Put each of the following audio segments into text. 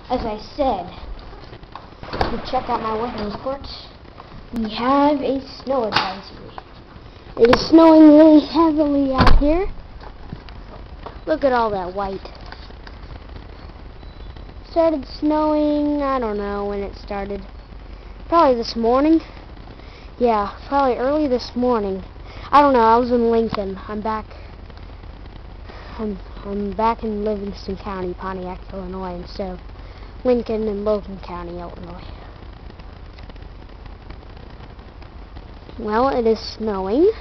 as I said, you check out my weather report. We have a snow advisory. It is snowing really heavily out here. Look at all that white. Started snowing, I don't know when it started. Probably this morning. Yeah, probably early this morning. I don't know, I was in Lincoln. I'm back in Livingston County, Pontiac, Illinois, instead of Lincoln and Logan County, Illinois. Well, it is snowing.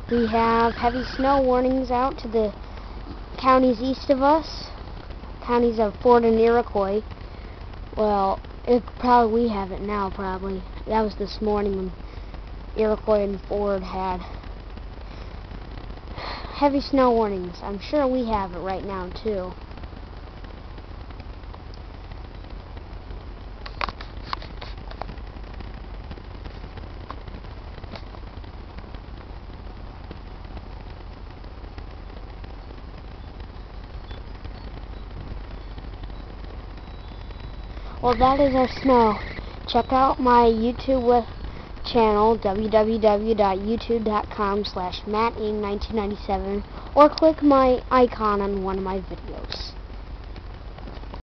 We have heavy snow warnings out to the counties east of us. Counties of Ford and Iroquois. Well, we have it now, probably. That was this morning when Iroquois and Ford had heavy snow warnings. I'm sure we have it right now, too. Well, that is our snow. Check out my YouTube channel, www.youtube.com/matting1997, or click my icon on one of my videos.